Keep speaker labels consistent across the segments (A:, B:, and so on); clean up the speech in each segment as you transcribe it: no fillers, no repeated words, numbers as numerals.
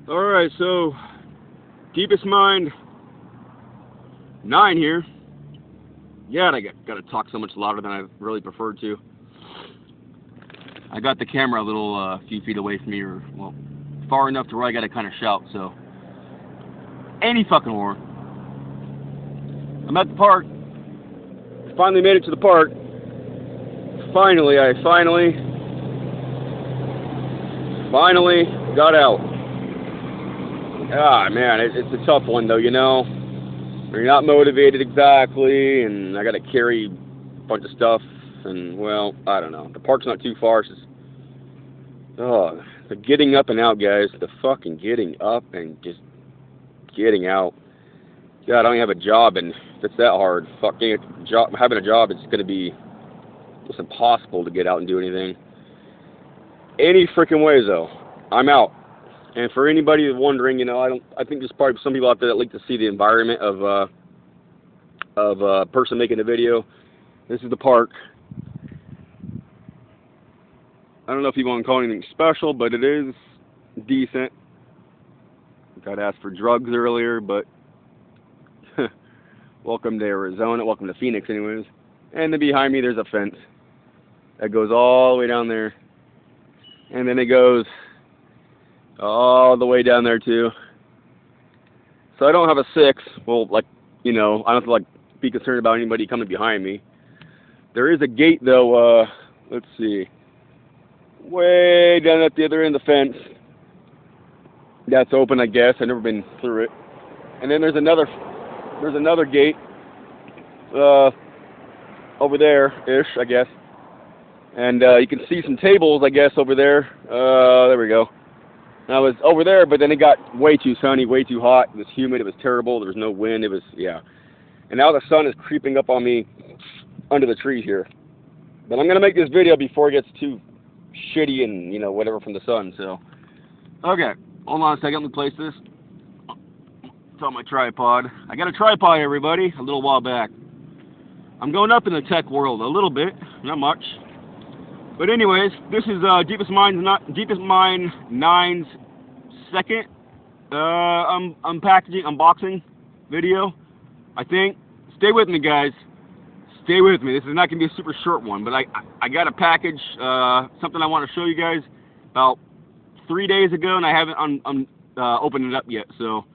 A: Alright, so Deepest Mind 9 here. Yeah, I gotta talk so much louder than I really preferred to. I got the camera a little few feet away from me, or well, far enough to where I gotta kind of shout. So, any fucking war. I'm at the park. Finally made it to the park. I finally got out. Ah, man, it's a tough one, though, you know. You're not motivated exactly, and I got to carry a bunch of stuff, and, well, I don't know. The park's not too far. It's just, the getting up and out, guys. The fucking getting up and just getting out. God, I don't even have a job, and if it's that hard, fucking having a job, it's going to be almost impossible to get out and do anything. Any freaking ways, though, I'm out. And for anybody wondering, you know, I think there's probably some people out there that like to see the environment of a person making a video. This is the park. I don't know if you want to call it anything special, but it is decent. Got asked for drugs earlier, but welcome to Arizona. Welcome to Phoenix, anyways. And then behind me, there's a fence that goes all the way down there, and then it goes all the way down there too. So I don't have a 6. Well, like, you know, I don't have to like be concerned about anybody coming behind me. There is a gate though. Let's see, way down at the other end of the fence. That's open, I guess. I've never been through it. And then there's another gate over there-ish, I guess. And you can see some tables, I guess, over there. There we go. And I was over there, but then it got way too sunny, way too hot. It was humid. It was terrible. There was no wind. It was, yeah. And now the sun is creeping up on me under the trees here. But I'm going to make this video before it gets too shitty and, you know, whatever from the sun. So, okay. Hold on a second. Let me place this. It's on my tripod. I got a tripod, everybody, a little while back. I'm going up in the tech world a little bit, not much. But anyways, this is Deepest Mind 9's second unboxing video, I think. Stay with me, guys. Stay with me. This is not going to be a super short one, but I got a package, something I want to show you guys about 3 days ago, and I haven't opened it up yet. So,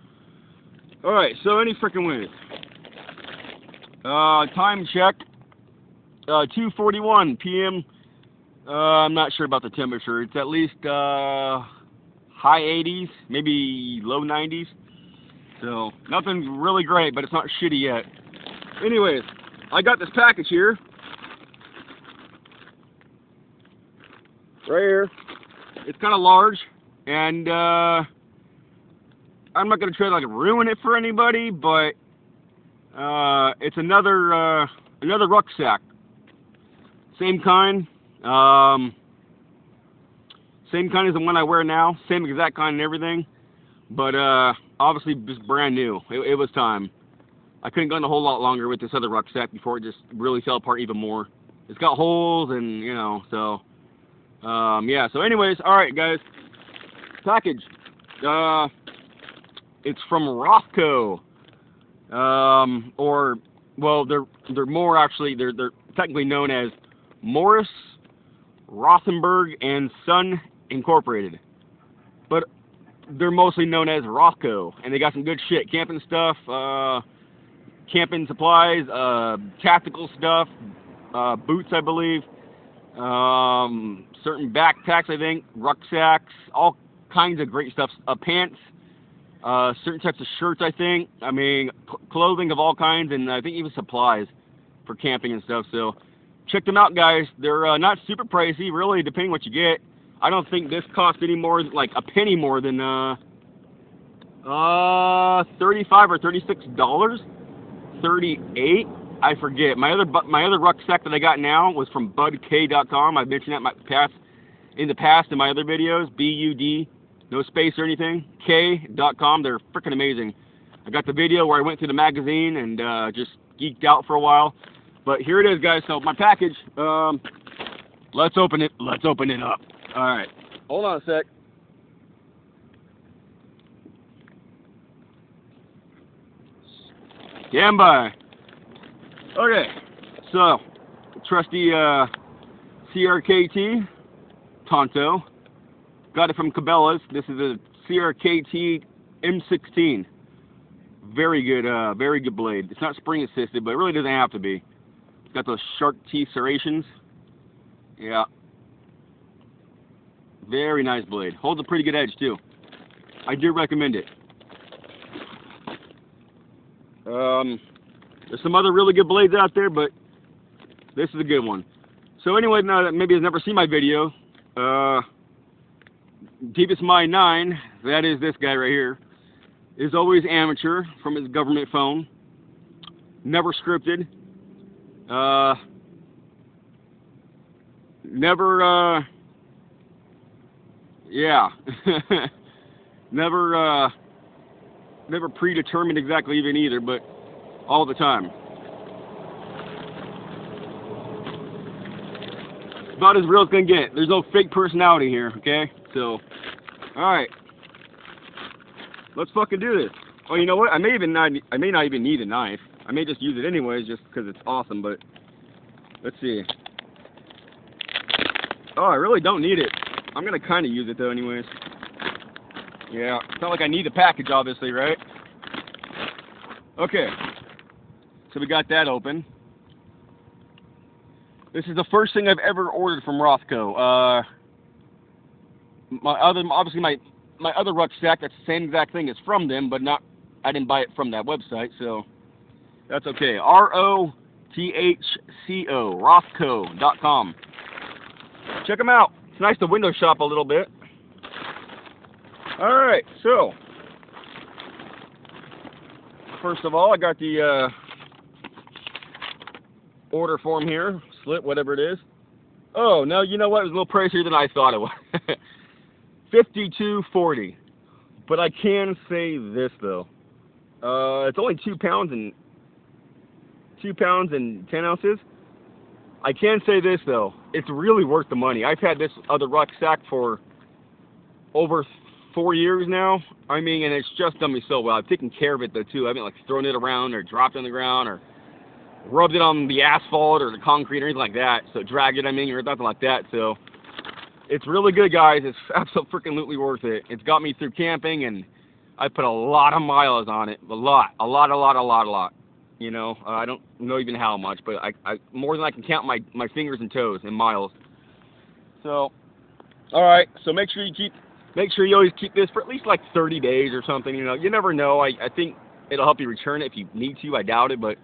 A: all right. So any freaking ways. Time check. 2:41 p.m. I'm not sure about the temperature. It's at least high 80s, maybe low 90s. So nothing really great, but it's not shitty yet. Anyways, I got this package here. Right here. It's kind of large, and I'm not going to try to like ruin it for anybody, but it's another rucksack. Same kind. Same kind as the one I wear now, same exact kind and everything, but obviously just brand new. It was time. I couldn't go in a whole lot longer with this other rucksack before it just really fell apart even more. It's got holes and, you know, so yeah. So anyways, all right, guys. Package. It's from Rothco, or well, they're more actually they're technically known as Morris, Rothenberg, and Son Incorporated, but they're mostly known as Rothco, and they got some good shit, camping stuff, camping supplies, tactical stuff, boots, I believe, certain backpacks, I think, rucksacks, all kinds of great stuff, pants, certain types of shirts, I think, I mean, clothing of all kinds, and I think even supplies for camping and stuff. So check them out, guys. They're not super pricey, really, depending what you get. I don't think this cost any more, like a penny more than $35 or $36. 38, I forget. My other rucksack that I got now was from budk.com. I've mentioned that in the past in my other videos. BUD, no space or anything. K.com. They're freaking amazing. I got the video where I went through the magazine and just geeked out for a while. But here it is, guys. So my package. Let's open it. Let's open it up. All right. Hold on a sec. Stand by. Okay, so trusty CRKT Tonto. Got it from Cabela's. This is a CRKT M16. Very good blade. It's not spring assisted, but it really doesn't have to be. It's got those shark teeth serrations. Yeah. Very nice blade. Holds a pretty good edge too. I do recommend it. There's some other really good blades out there, but this is a good one. So anyway, now that maybe has never seen my video, Deepest Mine 9, that is this guy right here, is always amateur from his government phone. Never scripted. Never, yeah. Never predetermined exactly even either, but all the time. About as real as it's gonna get. There's no fake personality here, okay? So, alright. Let's fucking do this. Oh, you know what? I may not even need a knife. I may just use it anyways just because it's awesome, but let's see. Oh, I really don't need it. I'm gonna kinda use it though anyways. Yeah, it's not like I need the package, obviously, right? Okay, so we got that open. This is the first thing I've ever ordered from Rothco. My other rucksack, that's the same exact thing, is from them, but I didn't buy it from that website, so that's okay. Rothco, Rothco.com. Check them out. It's nice to window shop a little bit. Alright, so first of all, I got the order form here, slip, whatever it is. Oh, no, you know what? It was a little pricier than I thought it was. $52.40. But I can say this though. It's only 2 pounds and 10 ounces. I can say this though. It's really worth the money. I've had this other rucksack for over 4 years now. I mean, and it's just done me so well. I've taken care of it though too. I haven't like thrown it around or dropped it on the ground or rubbed it on the asphalt or the concrete or anything like that. So dragged it, I mean, or nothing like that. So it's really good, guys. It's absolutely worth it. It's got me through camping, and I put a lot of miles on it. A lot. You know, I don't know even how much, but I more than I can count my fingers and toes in miles. So, all right. So make sure you always keep this for at least like 30 days or something. You know, you never know. I think it'll help you return it if you need to. I doubt it, but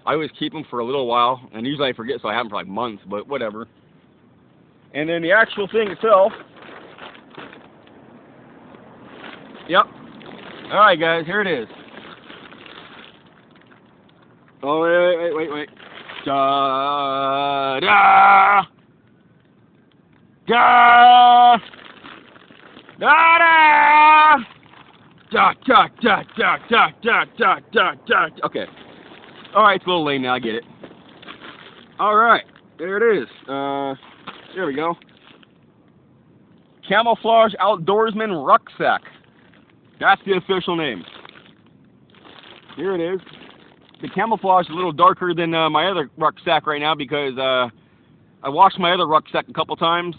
A: I always keep them for a little while, and usually I forget, so I have them for like months. But whatever. And then the actual thing itself. Yep. All right, guys. Here it is. Oh, wait. Da da da da da. Okay. All right, it's a little lame now. I get it. All right, there it is. There we go. Camouflage Outdoorsman Rucksack. That's the official name. Here it is. The camouflage is a little darker than my other rucksack right now because I washed my other rucksack a couple times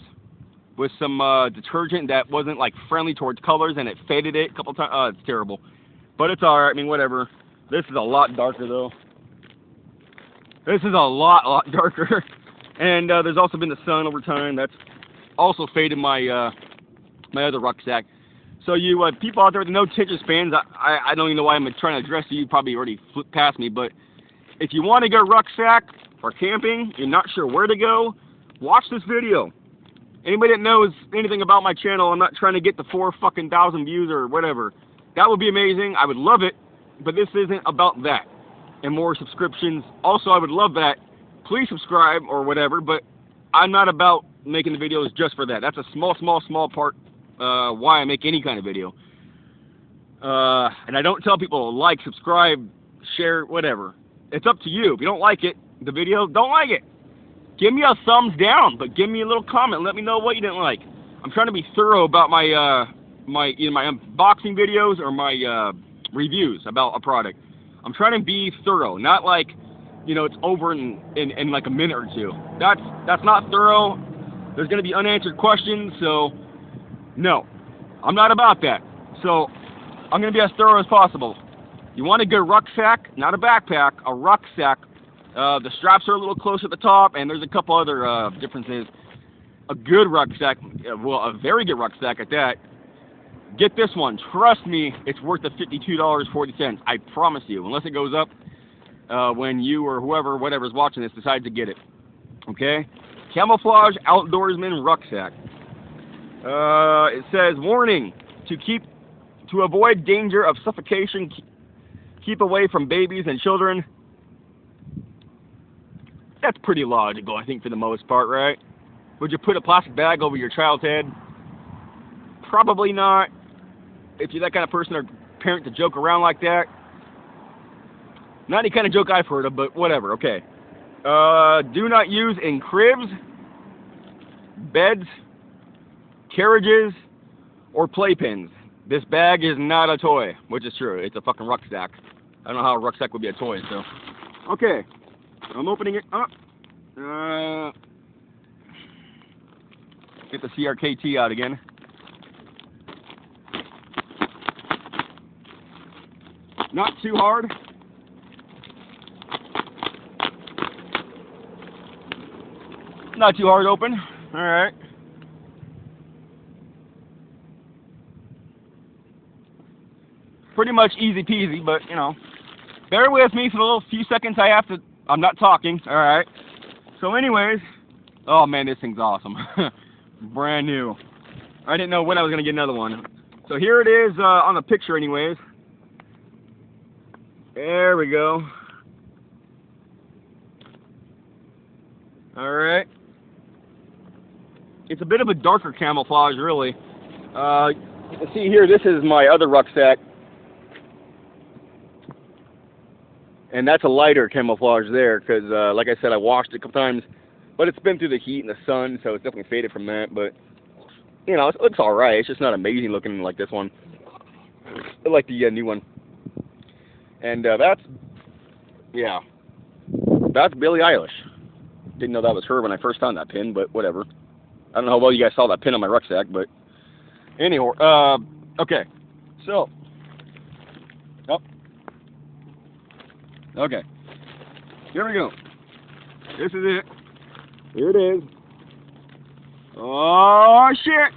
A: with some detergent that wasn't like friendly towards colors, and it faded it a couple times. Oh, it's terrible. But it's alright. I mean, whatever. This is a lot darker though. This is a lot darker. And there's also been the sun over time. That's also faded my my other rucksack. So you people out there with no attention spans, I don't even know why I'm trying to address you. You probably already flipped past me. But if you want to go rucksack for camping, you're not sure where to go, watch this video. Anybody that knows anything about my channel, I'm not trying to get the 4,000 views or whatever. That would be amazing. I would love it. But this isn't about that. And more subscriptions. Also, I would love that. Please subscribe or whatever. But I'm not about making the videos just for that. That's a small part why I make any kind of video. And I don't tell people to like, subscribe, share, whatever. It's up to you. If you don't like it, the video, don't like it. Give me a thumbs down, but give me a little comment. Let me know what you didn't like. I'm trying to be thorough about my either my unboxing videos or my reviews about a product. I'm trying to be thorough, not like, you know, it's over in like a minute or two. That's not thorough. There's going to be unanswered questions, so no, I'm not about that. So I'm going to be as thorough as possible. You want a good rucksack, not a backpack, a rucksack. The straps are a little close at the top, and there's a couple other differences. A good rucksack, well, a very good rucksack at that. Get this one. Trust me, it's worth the $52.40. I promise you, unless it goes up when you or whoever, whatever's watching this, decides to get it. Okay? Camouflage outdoorsman rucksack. It says, warning, to avoid danger of suffocation, keep away from babies and children. That's pretty logical, I think, for the most part, right? Would you put a plastic bag over your child's head? Probably not. If you're that kind of person or parent to joke around like that. Not any kind of joke I've heard of, but whatever, okay. Do not use in cribs, beds, carriages, or playpens. This bag is not a toy, which is true. It's a fucking rucksack. I don't know how a rucksack would be a toy, so. Okay, I'm opening it up. Get the CRKT out again. Not too hard. Not too hard to open. Alright. Pretty much easy peasy, but, you know. Bear with me for the little few seconds I'm not talking. Alright. So anyways. Oh man, this thing's awesome. Brand new. I didn't know when I was going to get another one. So here it is on the picture anyways. There we go. Alright. It's a bit of a darker camouflage, really. You can see here, this is my other rucksack. And that's a lighter camouflage there, because, like I said, I washed it a couple times. But it's been through the heat and the sun, so it's definitely faded from that. But, you know, it looks alright. It's just not amazing looking like this one. I like the new one. And yeah, that's Billie Eilish. Didn't know that was her when I first found that pin, but whatever. I don't know how well you guys saw that pin on my rucksack, but anyway, okay. So, okay. Here we go. This is it. Here it is. Oh shit!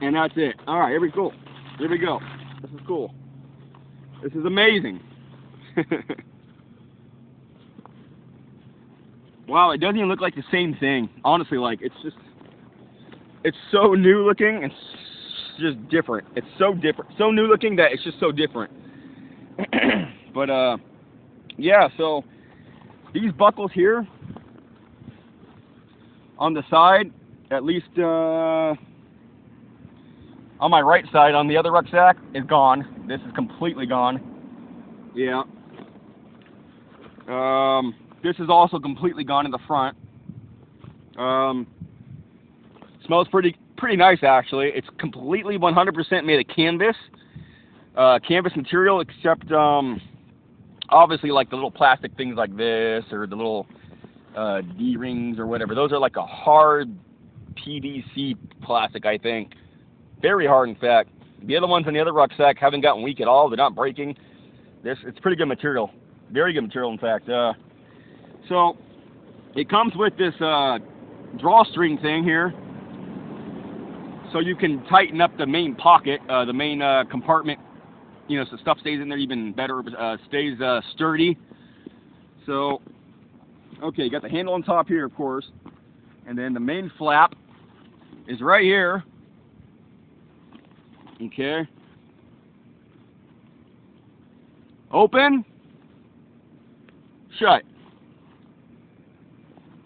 A: And that's it. All right, here we go. Here we go. This is cool. This is amazing. Wow, it doesn't even look like the same thing. Honestly, like, it's so new looking and just different. It's so different. So new looking that it's just so different. But, yeah, so these buckles here on the side, at least on my right side on the other rucksack, is gone. This is completely gone. Yeah. This is also completely gone in the front. Smells pretty nice, actually. It's completely 100% made of canvas. Canvas material, except obviously like the little plastic things like this, or the little D-rings or whatever. Those are like a hard PVC plastic, I think. Very hard, in fact. The other ones in the other rucksack haven't gotten weak at all. They're not breaking. It's pretty good material. Very good material, in fact. So it comes with this drawstring thing here, so you can tighten up the main pocket, the main compartment. You know, so stuff stays in there even better. Stays sturdy. So, okay, you got the handle on top here, of course, and then the main flap is right here. Okay. Open. Shut.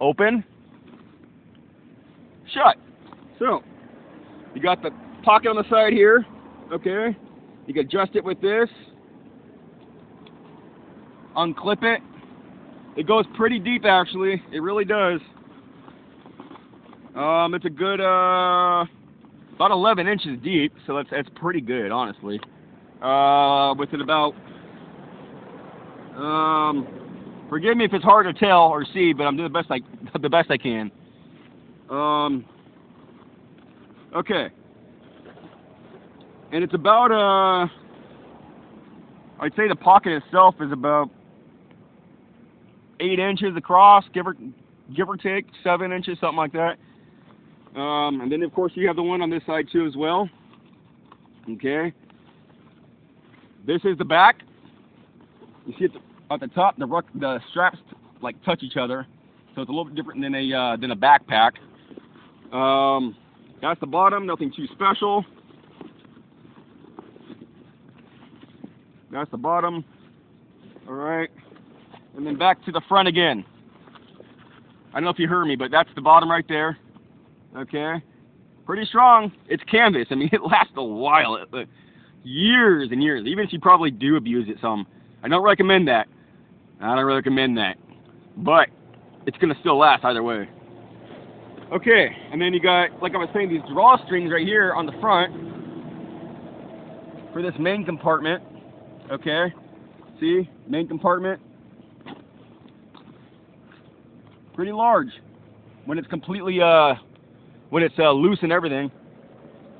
A: Open. Shut. So, you got the pocket on the side here. Okay. You can adjust it with this. Unclip it. It goes pretty deep, actually. It really does. It's a good, about 11 inches deep, so that's pretty good, honestly. With it about Forgive me if it's hard to tell or see, but I'm doing the best I can. Okay. And it's about I'd say the pocket itself is about 8 inches across, give or take 7 inches, something like that. And then of course you have the one on this side too as well. Okay. This is the back. You see at the top, the straps like touch each other, so it's a little bit different than a backpack. That's the bottom. Nothing too special. That's the bottom. All right. And then back to the front again. I don't know if you heard me, but that's the bottom right there. Okay. Pretty strong. It's canvas. I mean, it lasts a while. Years and years. Even if you probably do abuse it some. I don't recommend that. I don't recommend that. But it's going to still last either way. Okay. And then you got, like I was saying, these drawstrings right here on the front for this main compartment. Okay. See? Main compartment. Pretty large when it's completely when it's loose and everything.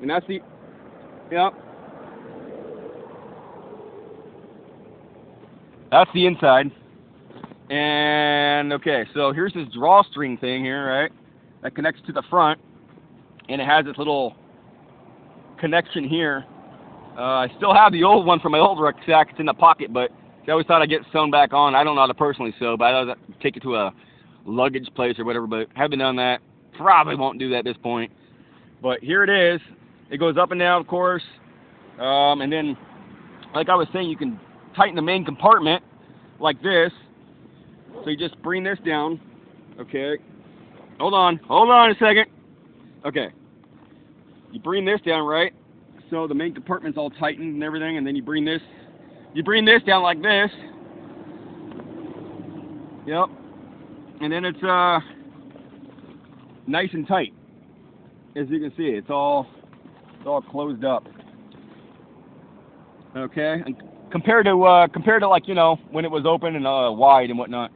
A: And that's the that's the inside. And okay, so here's this drawstring thing here, right? That connects to the front, and it has this little connection here. I still have the old one from my old rucksack. It's in the pocket, but I always thought I'd get sewn back on. I don't know how to personally sew, but I take it to a luggage place or whatever, but haven't done that. Probably won't do that at this point. But here it is. It goes up and down, of course. And then, like I was saying, you can tighten the main compartment like this. So you just bring this down. Okay. Hold on a second. Okay. You bring this down, right? So the main compartment's all tightened and everything, and then you bring this down like this. Yep. And then it's nice and tight. As you can see, it's all closed up. Okay, and compared to like, you know, when it was open and wide and whatnot,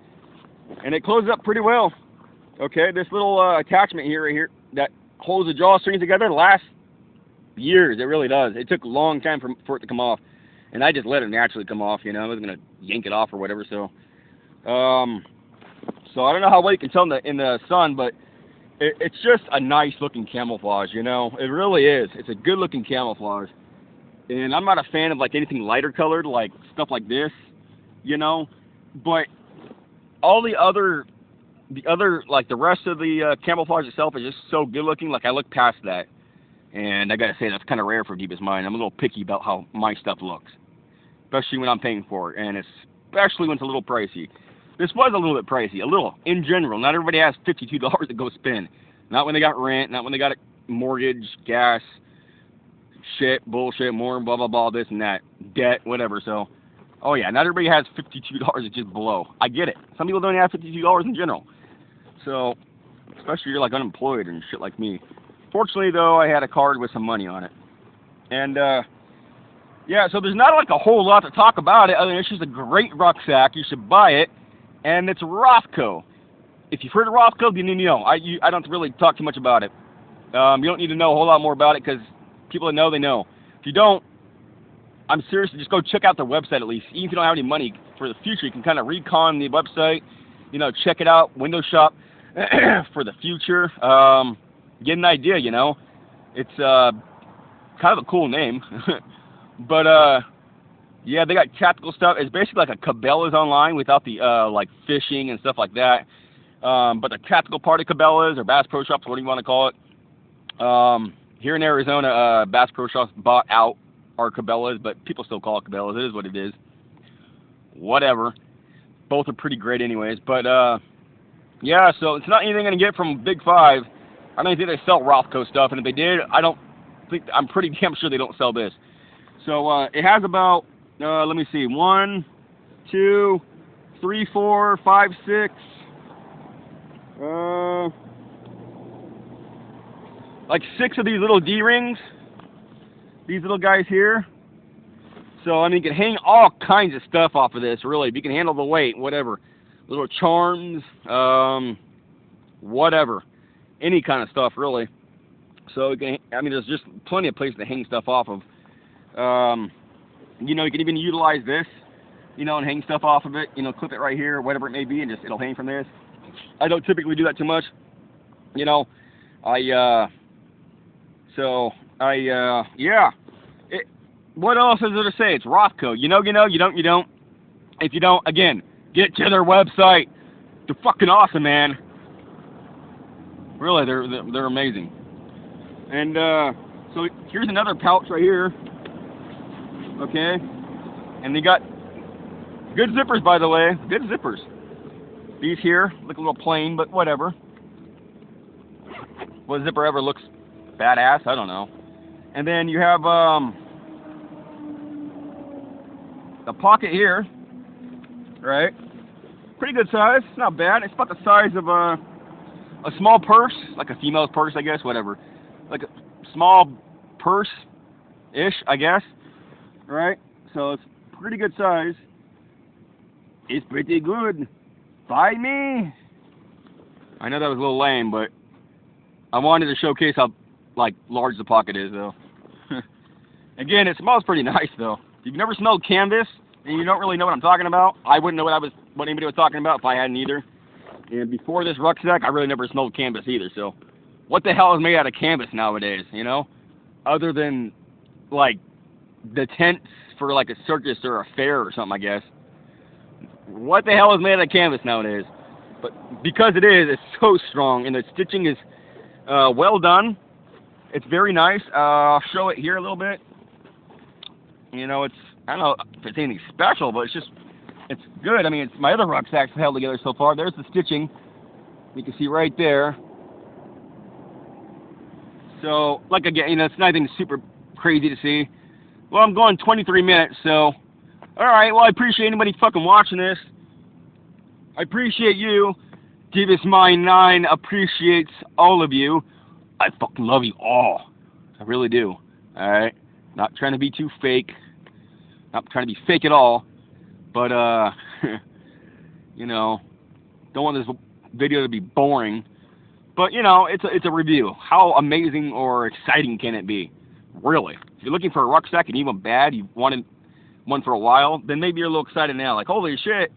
A: and it closes up pretty well. Okay, this little attachment here, right here, that holds the drawstrings together lasts years. It really does. It took a long time for it to come off, and I just let it naturally come off. You know, I wasn't gonna yank it off or whatever. So, so I don't know how well you can tell in the sun, but it's just a nice looking camouflage. You know, it really is. It's a good looking camouflage. And I'm not a fan of like anything lighter colored, like stuff like this, you know. But all the other like the rest of the camouflage itself is just so good looking. Like I look past that, and I gotta say that's kind of rare for Deepest Mind. I'm a little picky about how my stuff looks, especially when I'm paying for it, and especially when it's a little pricey. This was a little bit pricey, a little in general. Not everybody has $52 to go spend. Not when they got rent, not when they got a mortgage, gas, shit, bullshit, more, blah, blah, blah, this and that, debt, whatever. So, oh yeah, not everybody has $52 to just blow. I get it. Some people don't have $52 in general. So, especially you're like unemployed and shit like me. Fortunately, though, I had a card with some money on it. And, yeah, so there's not like a whole lot to talk about it other than it's just a great rucksack. You should buy it. And it's Rothco. If you've heard of Rothco, then you know. I don't really talk too much about it. You don't need to know a whole lot more about it because people that know, they know. If you don't, I'm serious, just go check out their website at least. Even if you don't have any money for the future, you can kind of recon the website, you know, check it out, window shop for the future. Get an idea, you know. It's kind of a cool name. But, yeah, they got tactical stuff. It's basically like a Cabela's online without the, like, fishing and stuff like that. But the tactical part of Cabela's or Bass Pro Shops, whatever you want to call it. Here in Arizona, Bass Pro Shops bought out our Cabela's, but people still call it Cabela's. It is what it is. Whatever. Both are pretty great anyways. But, yeah, so it's not anything I'm going to get from Big Five. I don't think they sell Rothco stuff, and if they did, I'm pretty damn sure they don't sell this. So, it has about... let me see, 1, 2, 3, 4, 5, 6, like 6 of these little D-rings, these little guys here. So, I mean, you can hang all kinds of stuff off of this, really. If you can handle the weight, whatever. Little charms, whatever. Any kind of stuff, really. So, you can, I mean, there's just plenty of places to hang stuff off of. You know, you can even utilize this, you know, and hang stuff off of it. You know, clip it right here, whatever it may be, and just it'll hang from this. I don't typically do that too much. You know, yeah. What else is there to say? It's Rothco. You know, you don't. If you don't, again, get to their website. They're fucking awesome, man. Really, they're amazing. And so here's another pouch right here. Okay, and they got good zippers, by the way. Good zippers. These here look a little plain, but whatever. What zipper ever looks badass? I don't know. And then you have the pocket here, right? Pretty good size. It's not bad. It's about the size of a small purse, like a female's purse, I guess. Whatever, like a small purse-ish, I guess. Right? So it's pretty good size. It's pretty good. By me. I know that was a little lame, but I wanted to showcase how like large the pocket is, though. Again, it smells pretty nice, though. If you've never smelled canvas and you don't really know what I'm talking about, I wouldn't know what anybody was talking about if I hadn't either. And before this rucksack, I really never smelled canvas either. So, what the hell is made out of canvas nowadays? You know, other than like the tents for like a circus or a fair or something, I guess. What the hell is made out of canvas nowadays? But because it is, it's so strong, and the stitching is well done. It's very nice. I'll show it here a little bit. You know, I don't know if it's anything special, but it's good. I mean, it's my other rucksacks held together so far. There's the stitching. You can see right there. So, like again, you know, it's nothing super crazy to see. Well, I'm going 23 minutes, so... Alright, well, I appreciate anybody fucking watching this. I appreciate you. Davis Mine 9 appreciates all of you. I fucking love you all. I really do. Alright? Not trying to be too fake. Not trying to be fake at all. But, you know, don't want this video to be boring. But, you know, it's a review. How amazing or exciting can it be? Really. If you're looking for a rucksack and you want bad, you've wanted one for a while, then maybe you're a little excited now. Like, holy shit.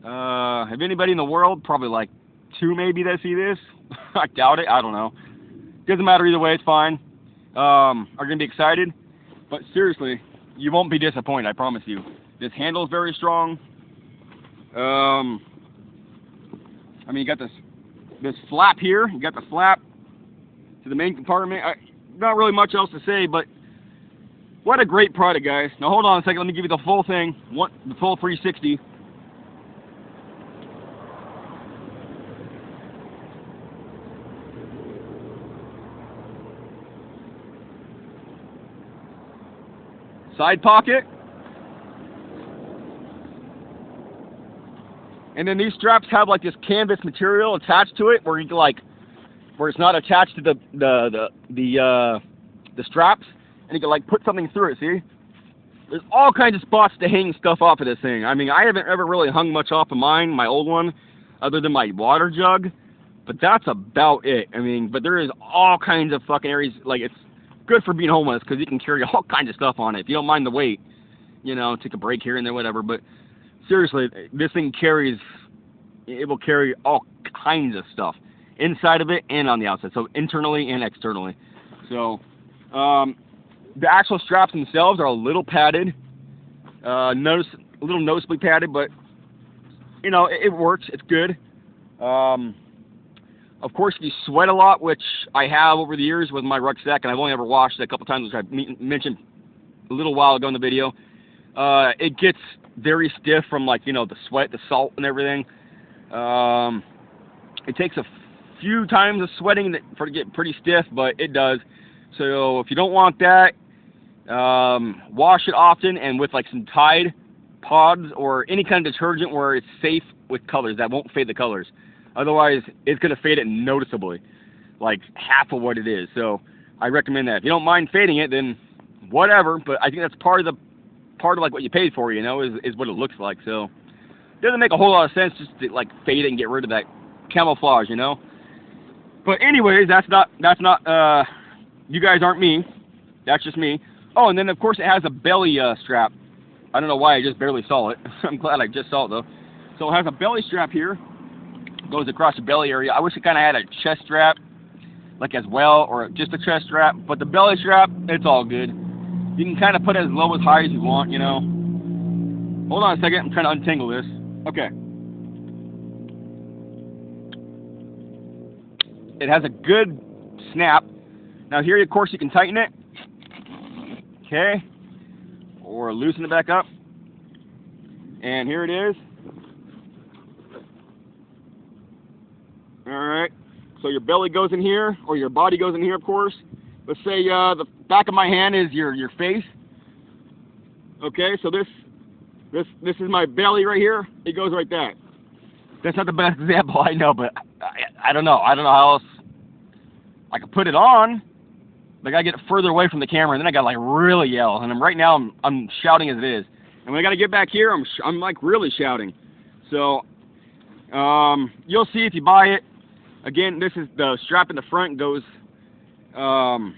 A: Have anybody in the world, probably like 2 maybe, that see this? I doubt it. I don't know. Doesn't matter either way. It's fine. Are going to be excited. But seriously, you won't be disappointed, I promise you. This handle is very strong. I mean, you got this flap here. You got the flap to the main compartment. Not really much else to say, but what a great product, guys. Now, hold on a second. Let me give you the full thing. The full 360. Side pocket. And then these straps have like this canvas material attached to it, where you can where it's not attached to the straps. And you can like put something through it, see? There's all kinds of spots to hang stuff off of this thing. I mean, I haven't ever really hung much off of mine, my old one, other than my water jug. But that's about it. I mean, but there is all kinds of fucking areas. Like, it's good for being homeless because you can carry all kinds of stuff on it. If you don't mind the weight, you know, take a break here and there, whatever. But seriously, this thing it will carry all kinds of stuff inside of it and on the outside. So internally and externally. So, the actual straps themselves are a little padded, a little noticeably padded, but, you know, it works. It's good. Of course, if you sweat a lot, which I have over the years with my rucksack, and I've only ever washed it a couple times, which I mentioned a little while ago in the video, it gets very stiff from, like, you know, the sweat, the salt, and everything. It takes a few times of sweating for it to get pretty stiff, but it does. So if you don't want that, wash it often and with like some Tide pods or any kind of detergent where it's safe with colors that won't fade the colors. Otherwise, it's going to fade it noticeably, like half of what it is. So I recommend that. If you don't mind fading it, then whatever. But I think that's part of part of like what you paid for, you know, is what it looks like. So it doesn't make a whole lot of sense just to like fade it and get rid of that camouflage, you know. But anyways, that's not you guys aren't me. That's just me. Oh, and then of course it has a belly strap. I don't know why I just barely saw it. I'm glad I just saw it though. So it has a belly strap here. Goes across the belly area. I wish it kind of had a chest strap, like as well, or just a chest strap. But the belly strap, it's all good. You can kind of put it as low as high as you want, you know. Hold on a second. I'm trying to untangle this. Okay. It has a good snap. Now here, of course, you can tighten it. Okay. Or loosen it back up. And here it is. Alright. So your belly goes in here, or your body goes in here, of course. Let's say the back of my hand is your face. Okay, so this is my belly right here. It goes like that. That's not the best example, I know, but I don't know. I don't know how else I could put it on. But I gotta get it further away from the camera, and then I gotta like really yell. And right now I'm shouting as it is. And when I gotta get back here, I'm like really shouting. So you'll see if you buy it. Again, this is the strap in the front goes around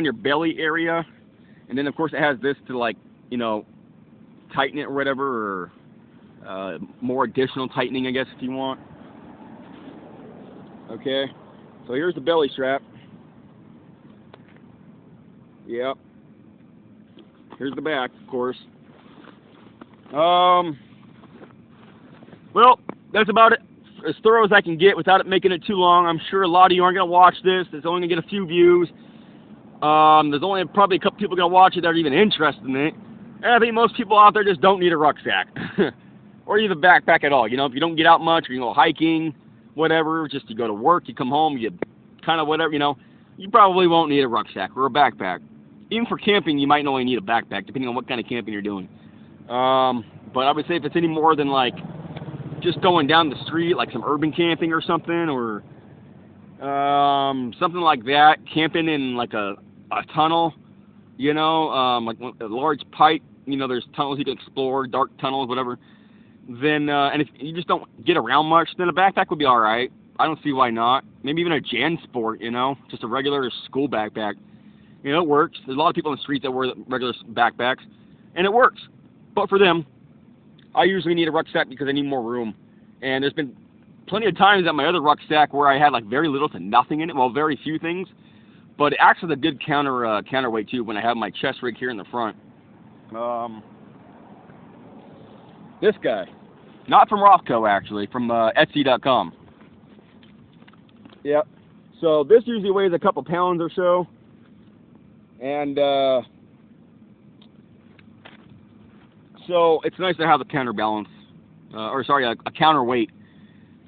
A: your belly area, and then of course it has this to like, you know, tighten it or whatever, or more additional tightening, I guess, if you want. Okay, so here's the belly strap. Yep. Here's the back, of course. Well, that's about it. As thorough as I can get without it making it too long. I'm sure a lot of you aren't going to watch this. It's only going to get a few views. There's only probably a couple people going to watch it that are even interested in it. And I think most people out there just don't need a rucksack. Or even a backpack at all. You know, if you don't get out much, or you go hiking, whatever, just you go to work, you come home, you kind of whatever, you know, you probably won't need a rucksack or a backpack. Even for camping, you might only need a backpack, depending on what kind of camping you're doing. But I would say if it's any more than like just going down the street, like some urban camping or something, or something like that, camping in like a tunnel, you know, like a large pipe, you know, there's tunnels you can explore, dark tunnels, whatever, then, and if you just don't get around much, then a backpack would be alright. I don't see why not. Maybe even a JanSport, you know, just a regular school backpack. You know, it works. There's a lot of people on the street that wear regular backpacks, and it works. But for them, I usually need a rucksack because I need more room. And there's been plenty of times at my other rucksack where I had like very little to nothing in it, well, very few things. But it acts as a good counterweight too when I have my chest rig here in the front. This guy, not from Rothco actually, from Etsy.com. Yep. So this usually weighs a couple pounds or so, and so it's nice to have a counterbalance, a counterweight.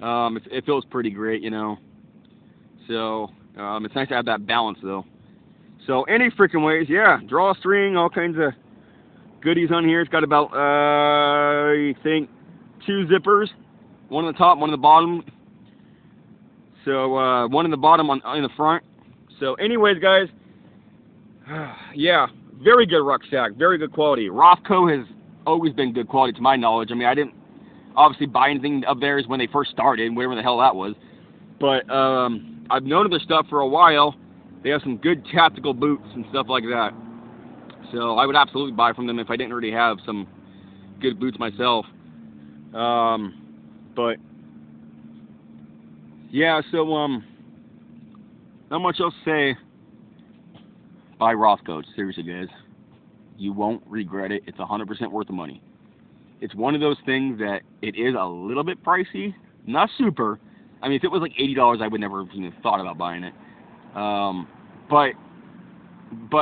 A: It feels pretty great, you know. So it's nice to have that balance though. So any freaking ways, yeah, drawstring, all kinds of goodies on here. It's got about I think 2 zippers, one on the top, one on the bottom. So one in the bottom in the front. So anyways, guys, yeah, very good rucksack, very good quality. Rothco has always been good quality to my knowledge. I mean, I didn't obviously buy anything of theirs when they first started, whatever the hell that was. But I've known of their stuff for a while. They have some good tactical boots and stuff like that. So I would absolutely buy from them if I didn't already have some good boots myself. But yeah, so not much else to say. Buy Rothco, seriously, guys. You won't regret it. It's 100% worth the money. It's one of those things that it is a little bit pricey, not super. I mean, if it was like $80, I would never have even thought about buying it. But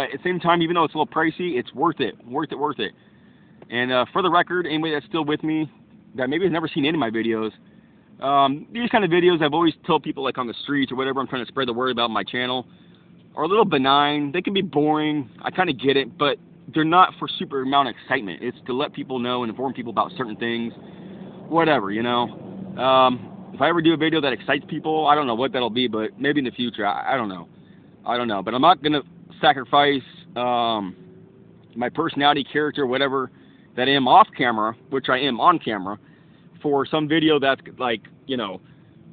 A: at the same time, even though it's a little pricey, it's worth it. Worth it. And for the record, anybody that's still with me that maybe has never seen any of my videos, these kind of videos I've always told people like on the streets or whatever I'm trying to spread the word about my channel are a little benign. They can be boring. I kind of get it, but they're not for super amount of excitement. It's to let people know and inform people about certain things, whatever, you know. If I ever do a video that excites people, I don't know what that'll be, but maybe in the future, I don't know. But I'm not going to sacrifice my personality, character, whatever that I am off camera, which I am on camera, for some video that's like, you know,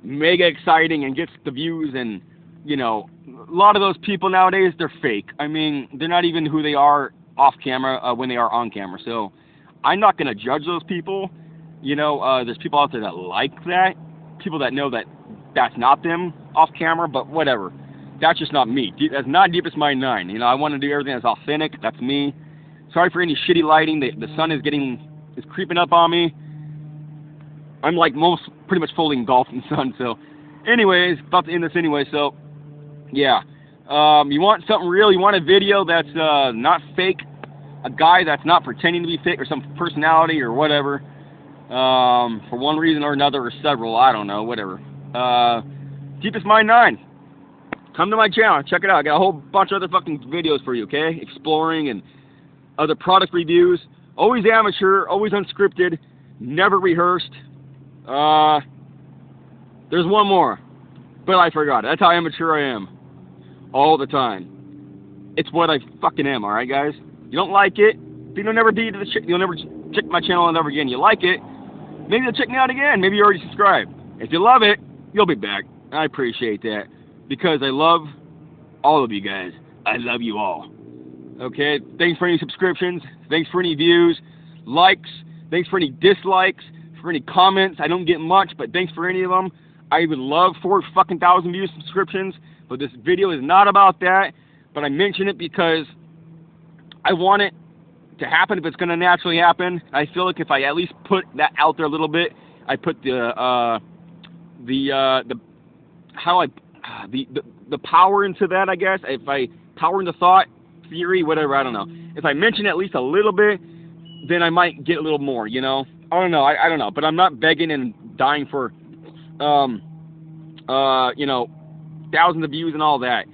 A: mega exciting and gets the views. And, you know, a lot of those people nowadays, they're fake. I mean, they're not even who they are off camera when they are on camera. So I'm not going to judge those people. You know, there's people out there that like that, people that know that that's not them off camera, but whatever. That's just not me. That's not Deepest Mind 9. You know, I want to do everything that's authentic. That's me. Sorry for any shitty lighting. The sun is creeping up on me. I'm like pretty much fully engulfed in the sun. So, anyways, about to end this anyway. So, yeah. You want something real? You want a video that's not fake? A guy that's not pretending to be fake, or some personality or whatever. For one reason or another, or several. I don't know. Whatever. Deepest Mind 9. Come to my channel, check it out. I got a whole bunch of other fucking videos for you, okay? Exploring and other product reviews. Always amateur, always unscripted, never rehearsed. There's one more, but I forgot it. That's how amateur I am. All the time. It's what I fucking am, alright, guys? You don't like it, you'll never check my channel ever again. You like it, maybe you'll check me out again. Maybe you already subscribed. If you love it, you'll be back. I appreciate that. Because I love all of you guys. I love you all. Okay? Thanks for any subscriptions. Thanks for any views, likes. Thanks for any dislikes. For any comments. I don't get much, but thanks for any of them. I would love 4,000 views, subscriptions. But this video is not about that. But I mention it because I want it to happen if it's going to naturally happen. I feel like if I at least put that out there a little bit, I put the power into that, I guess. If I power into thought, theory, whatever, I don't know. If I mention at least a little bit, then I might get a little more, you know? I don't know, I don't know. But I'm not begging and dying for, you know, thousands of views and all that.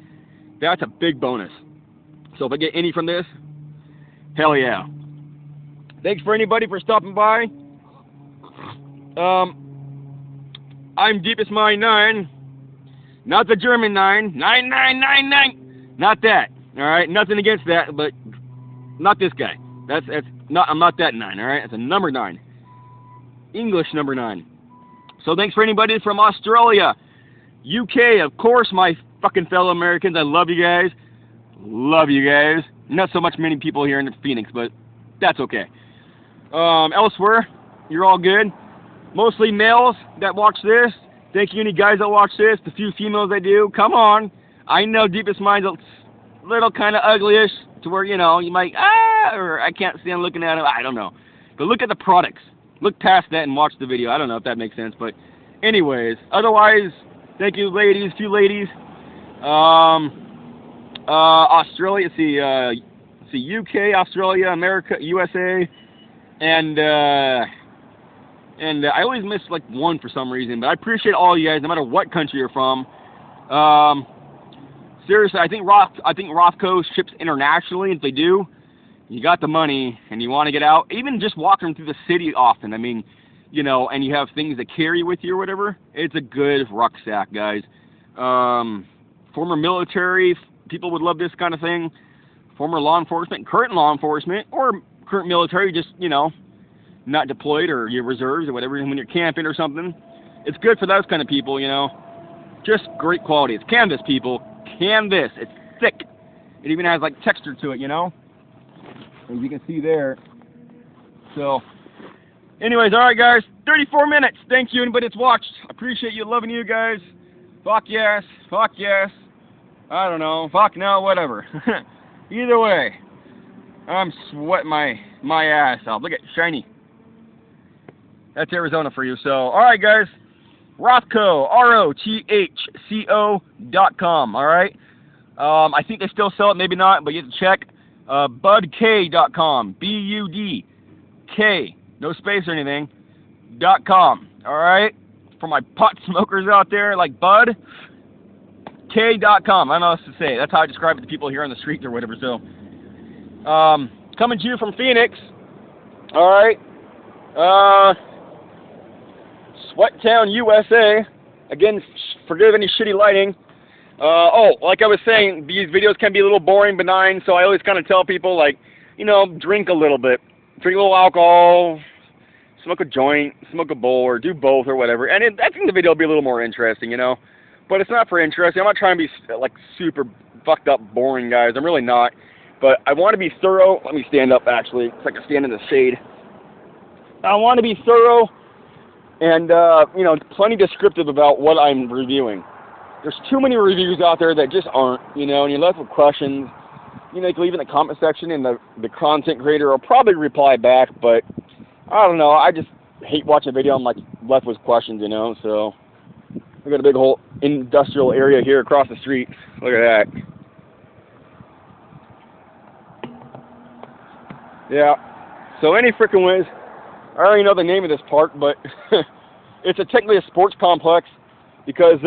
A: That's a big bonus. So if I get any from this, hell yeah. Thanks for anybody for stopping by. I'm Deepest Mind 9. Not the German 9. 9999. Not that. Alright? Nothing against that, but not this guy. That's not, I'm not that 9, alright? It's a number 9. English number 9. So thanks for anybody from Australia. UK, of course, my fucking fellow Americans. I love you guys. Love you guys. Not so much many people here in Phoenix, but that's okay. Elsewhere, you're all good. Mostly males that watch this. Thank you, any guys that watch this. The few females that do. Come on. I know Deepest Mind's a little kind of uglyish to where, you know, you might, or I can't stand looking at him. I don't know. But look at the products. Look past that and watch the video. I don't know if that makes sense. But anyways, otherwise, thank you, ladies, few ladies. Australia, see UK, Australia, America, USA, and I always miss like one for some reason, but I appreciate all you guys, no matter what country you're from. Seriously, I think Rothco ships internationally. If they do, you got the money and you want to get out, even just walking through the city often. I mean, you know, and you have things to carry with you or whatever. It's a good rucksack, guys. Former military people would love this kind of thing. Former law enforcement, current law enforcement, or current military, just, you know, not deployed, or your reserves or whatever, when you're camping or something. It's good for those kind of people, you know. Just great quality. It's canvas, people. Canvas. It's thick. It even has like texture to it, you know. As you can see there. So, anyways, alright guys. 34 minutes. Thank you, anybody that's watched. Appreciate you, loving you guys. Fuck yes. Fuck yes. I don't know. Fuck no, whatever. Either way. I'm sweating my ass off. Look at shiny. That's Arizona for you. So, alright guys. Rothco, ROTHCO.com, alright? I think they still sell it, maybe not, but you have to check. BudK.com, BUDK, no space or anything, .com, alright? For my pot smokers out there, like Bud, K.com, I don't know what else to say. That's how I describe it to people here on the street or whatever, so. Coming to you from Phoenix, alright? Sweattown, USA. Again, forgive any shitty lighting. Oh, like I was saying, these videos can be a little boring, benign, so I always kind of tell people, like, you know, drink a little bit, drink a little alcohol, smoke a joint, smoke a bowl, or do both or whatever. And I think the video will be a little more interesting, you know. But it's not for interesting. I'm not trying to be like super fucked up, boring, guys. I'm really not. But I want to be thorough. Let me stand up, actually, so I can stand in the shade. I want to be thorough and, you know, plenty descriptive about what I'm reviewing. There's too many reviews out there that just aren't, you know, and you're left with questions. You know, you can leave in the comment section, and the content creator will probably reply back, but I don't know. I just hate watching a video. I'm like left with questions, you know. So we got a big whole industrial area here across the street. Look at that. Yeah. So any frickin' ways, I already know the name of this park, but it's technically a sports complex because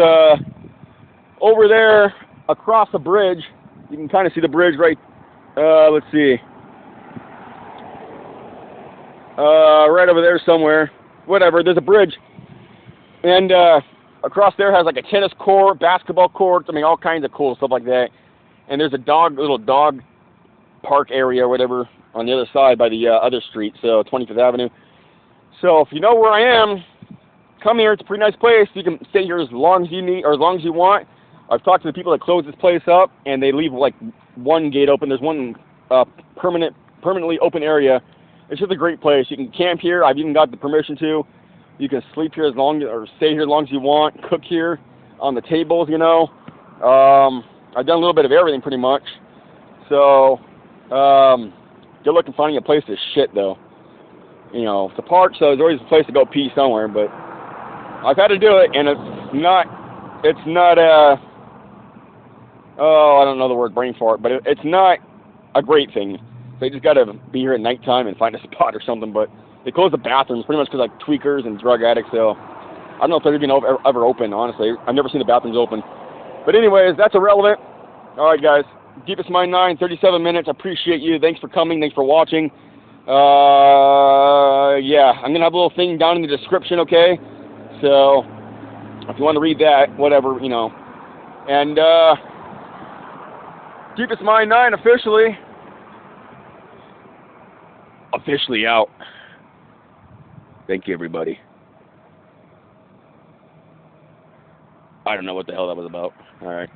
A: over there across the bridge, you can kind of see the bridge right. Let's see. Right over there somewhere. Whatever. There's a bridge, and across there has like a tennis court, basketball courts. I mean, all kinds of cool stuff like that. And there's a little dog park area or whatever on the other side by the other street, so 25th Avenue. So if you know where I am, come here. It's a pretty nice place. You can stay here as long as you need or as long as you want. I've talked to the people that close this place up, and they leave like one gate open. There's one permanently open area. It's just a great place. You can camp here. I've even got the permission to. You can sleep here as long or stay here as long as you want. Cook here on the tables, you know. I've done a little bit of everything pretty much. So good looking finding a place to shit though. You know, it's a park, so there's always a place to go pee somewhere. But I've had to do it, and it's not I don't know the word brain fart, but it's not a great thing. So you just got to be here at nighttime and find a spot or something. But they close the bathrooms pretty much because like tweakers and drug addicts. So I don't know if they're even ever open, honestly. I've never seen the bathrooms open. But anyways, that's irrelevant. All right, guys. Deepest Mind 9, 37 minutes. I appreciate you. Thanks for coming. Thanks for watching. Yeah, I'm going to have a little thing down in the description, okay? So if you want to read that, whatever, you know. And Deepest Mind 9 officially out. Thank you, everybody. I don't know what the hell that was about. All right.